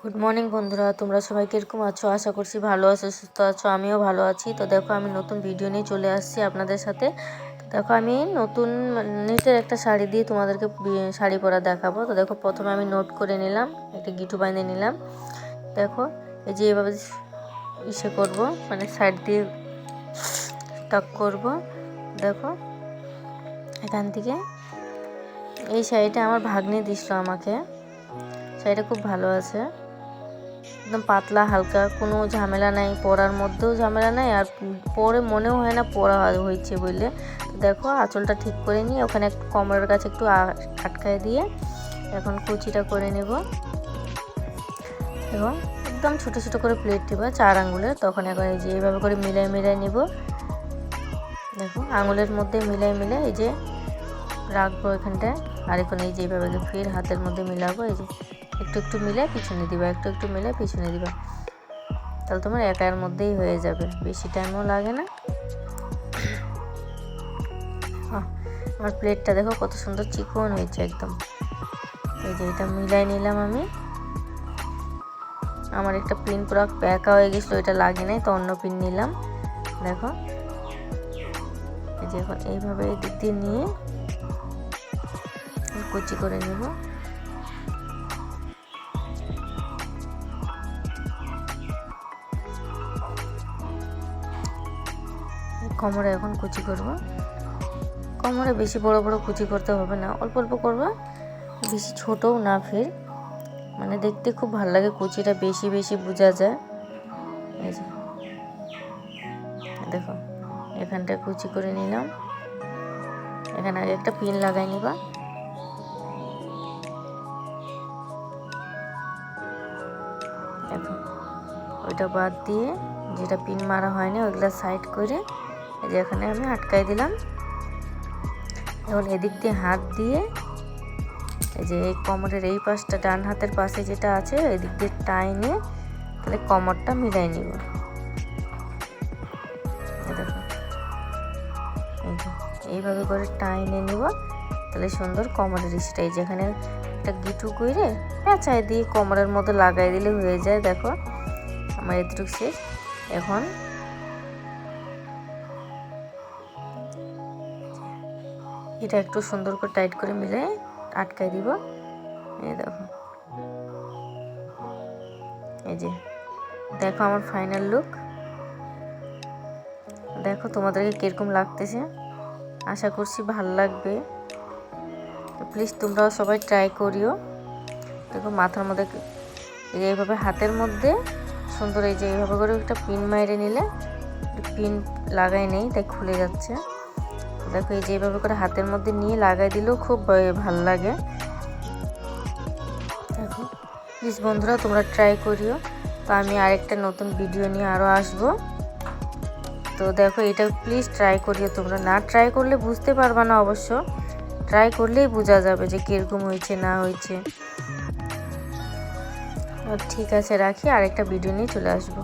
Good morning বন্ধুরা, তোমরা সবাই কীরকম আছো? আশা করছি ভালো আছো, সুস্থ আছো। আমিও ভালো আছি। তো দেখো, আমি নতুন ভিডিও নিয়ে চলে আসছি আপনাদের সাথে। তো দেখো, আমি নতুন নেটের একটা শাড়ি দিয়ে তোমাদেরকে শাড়ি পরা দেখাবো। তো দেখো, প্রথমে আমি নোট করে নিলাম, একটা গিটু বাঁধে নিলাম। দেখো, এই যে এভাবে ইসে করব, মানে সাইড দিয়ে টাক করব। দেখো, এখান থেকে এই শাড়িটা আমার ভাগ্নে দিছিল আমাকে। শাড়িটা খুব ভালো আছে, একদম পাতলা হালকা, কোনো ঝামেলা নাই, পরার মধ্যেও ঝামেলা নাই, আর পরে মনেও হয় না পরা হয়েছে বলে। তো দেখো, আঁচলটা ঠিক করে নিয়ে ওখানে একটু কোমরের কাছে একটু আটকায় দিয়ে এখন কুচিটা করে নেব। এবং একদম ছোট ছোট করে প্লেট দিবা 4 আঙ্গুলের। তখন এখন এই যে এইভাবে করে মিলাই মিলাই নেব। দেখো, আঙুলের মধ্যে মিলাই মিলাই এই যে রাখবো এখানটায়। আর এখন এই যে এইভাবে ফির হাতের মধ্যে মিলাবো। এই যে একটু একটু মিলে পিছনে দিবা, একটু একটু মিলে পিছনে দিবা, তাহলে তোমার একার মধ্যেই হয়ে যাবে, বেশি টাইমও লাগে না। আমার প্লেটটা দেখো কত সুন্দর চিকন হয়েছে একদম। এই যে এটা মিলাই নিলাম আমি। আমার একটা পিন পুরো প্যাকা হয়ে গেছিলো, এটা লাগে নাই, তো অন্য পিন নিলাম। দেখো, এই যে এখন এইভাবে এই দিক দিয়ে নিয়ে কুচি করে নেব। কোমরে এখন কুচি করব। কোমরে বেশি বড় বড় কুচি করতে হবে না, অল্প অল্প করবা, বেশি ছোটও না, ফির মানে দেখতে খুব ভালো লাগে, কুচিটা বেশি বেশি বোঝা যায়। এই যে দেখো, এখানটা কুচি করে নিলাম। এখানে আগে একটা পিন লাগাই নিবা। দেখো, ওইটা বাদ দিয়ে যেটা পিন মারা হয়নি ওইগুলো সাইড করে এই যে এখানে আমি আটকাই দিলাম। এখন এদিক দিয়ে হাত দিয়ে এই যে এই কোমরের এই পাশটা, ডান হাতের পাশে যেটা আছে এদিক দিয়ে টাইনে তাহলে কোমরটা মিলাই নিব। দেখো, এই যে এইভাবে করে টাইনে নিব, তাহলে সুন্দর কোমরের ইসটা এই যেখানে একটা গিটু করে পেঁচায় দিয়ে কোমরের মধ্যে লাগাই দিলে হয়ে যায়। দেখো, আমার এতটুকু শেষ। এখন এটা একটু সুন্দর করে টাইট করে মিলে আটকাই দিব। এই দেখো, এই যে দেখো আমার ফাইনাল লুক। দেখো তোমাদেরকে কিরকম লাগতেছে, আশা করছি ভালো লাগবে। তো প্লিজ তোমরাও সবাই ট্রাই করিও। দেখো, মাথার মধ্যে এইভাবে হাতের মধ্যে সুন্দর এই যে এইভাবে করে একটা পিন মাইরে নিলে, পিন লাগাই নেই তাই খুলে যাচ্ছে। দেখো, এই যে এইভাবে করে হাতের মধ্যে নিয়ে লাগাই দিলেও খুব ভালো লাগে। দেখো, প্লিজ বন্ধুরা তোমরা ট্রাই করিও। তো আমি আরেকটা নতুন ভিডিও নিয়ে আরও আসবো। তো দেখো, এটা প্লিজ ট্রাই করিও। তোমরা না ট্রাই করলে বুঝতে পারবা না, অবশ্য ট্রাই করলেই বোঝা যাবে যে কীরকম হয়েছে না হয়েছে। ঠিক আছে, রাখি, আরেকটা ভিডিও নিয়ে চলে আসবো।